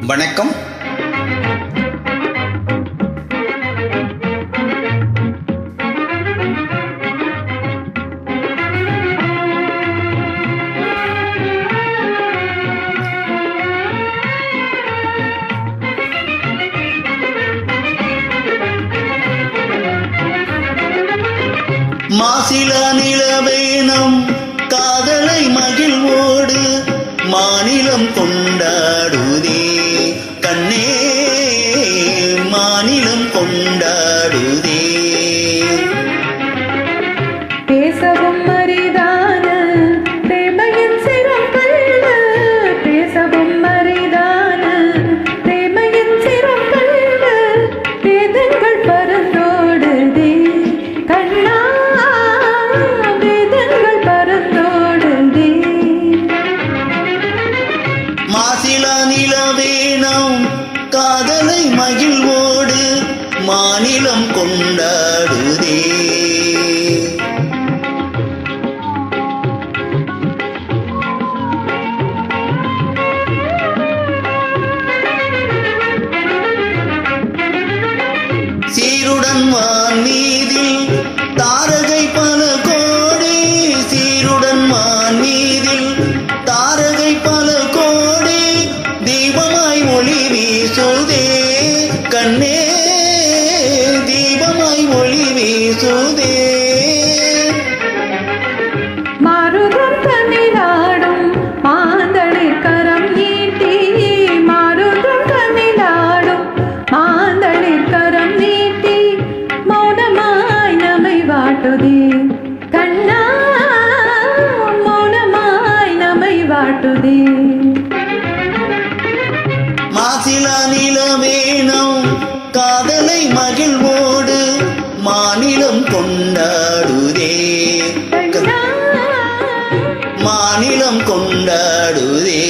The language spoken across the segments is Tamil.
வணக்கம். மாசிலா நிலவே நம் காதலை மகிழ்வோடு மாநிலம் கொண்டாடுதே கண்ணே, மாநிலம் கொண்டாடுதே. பேசவும் அரிதான பிரேமையின் சிரம் கள்ள, பேசவும் அரிதான பிரேமையின் சிரம் கள்ள, வேதங்கள் பறந்தோடுதே கண்ணா, வேதங்கள் பறந்தோடுதே. மாசிலா நிலவே நம் காதலை மகிழ்வோடு மாநிலம் கொண்டாடுதே. சீருடன் வான் மீதில் தாரகை பல கோடி, சீருடன் வான் மீதில் தாரகை பல கோடி, தீபமாய் ஒளி வீசுதே கண்ணே, தீபமாய் ஒளி வீசுதே. மாருதம் தமிழாடும் மாந்தளிர் கரம் நீட்டி, மாருதம் தமிழாடும் மாந்தளிர் கரம் நீட்டி, மௌனமாய் நம்மை வாட்டுதே கண்ணா, மௌனமாய் நம்மை வாட்டுதே. மாசிலா நிலவே நம் காதலை மகிழ்வோடு மாநிலம் கொண்டாடுதே, கண்ணா, மாநிலம் கொண்டாடுதே.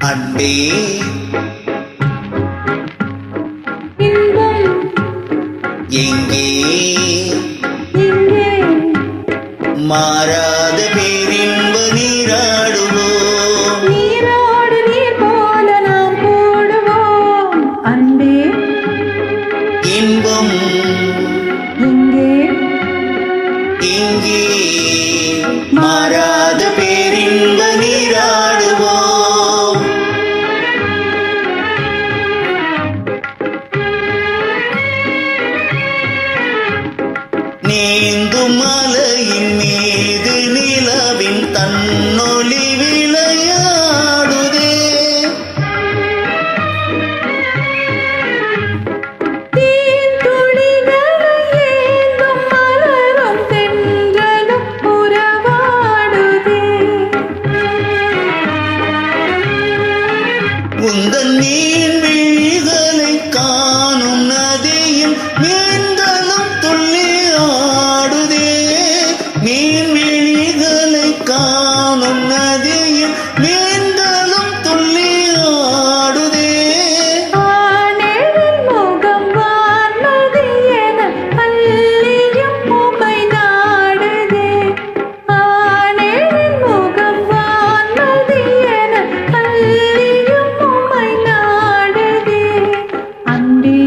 அன்பே இன்பம் எங்கே இங்கே, மாறாத பேரின்ப நீராடுவோம், நீரோடு நீர் போல நாம் கூடுவோம். அன்பே இன்பம் இங்கே, இங்கே மாறாத பேரின்ப நீராடுவோம். நீந்தும் மலையின் மீது நிலவின் தன்னொளி விளையாடுதே, தீந்துளிகளை ஏந்தும் மலரும் தென்றலும் உறவாடுதே. உந்தன் நீன் விழிகளை காணும் நதியும் மீன்களும் துள்ளி ஆடுதே, மீன் விழிகளை காணும் நதியும் மீன்களும் துள்ளி ஆடுதே. ஆனேழின் முகம் வான்மதி என அள்ளியும் உமை நாடுதே, ஆனேழின் முகம் வான்மதி என அள்ளியும் உமை நாடுதே. அன்பே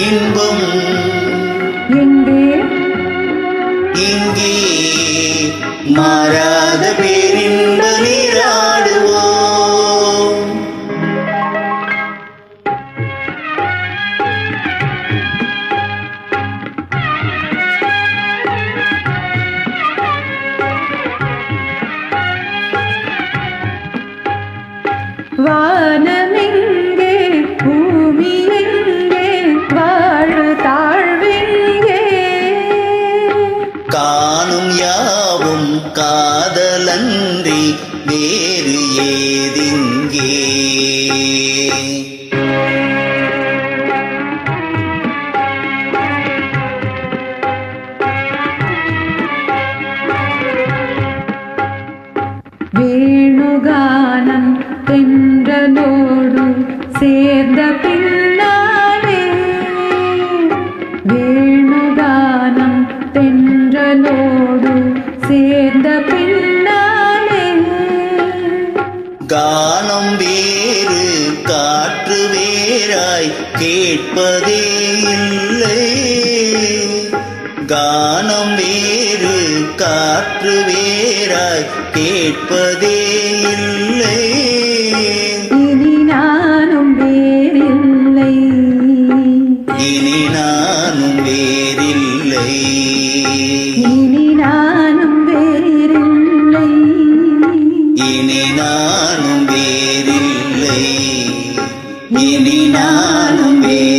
இன்பம் எங்கே, இங்கே மாறாத பேரின்ப நீராடுவோம். வானமெங்கே பூமி எங்கே, வாழ்வு தாழ்வெங்கே, காணும் யாவும் கா காதலன்றி வேறு ஏதிங்கே. வேணுகானம் தென்றலோடு சேர்ந்த பின்னாலே, வேணுகானம் தென்றலோடு சேர்ந்த பின்னாலே, கானம் வேறு காற்று வேறாய் கேட்பதே இல்லை. கானம் வேறு காற்று வேறாய் கேட்பதே இல்லை. இனி நானும் வேறில்லை, இனி நானும் வேறில்லை. இனி நானும் வேறில்லை, இனி நானும் வேறில்லை. இனி நானும் வேறில்லை.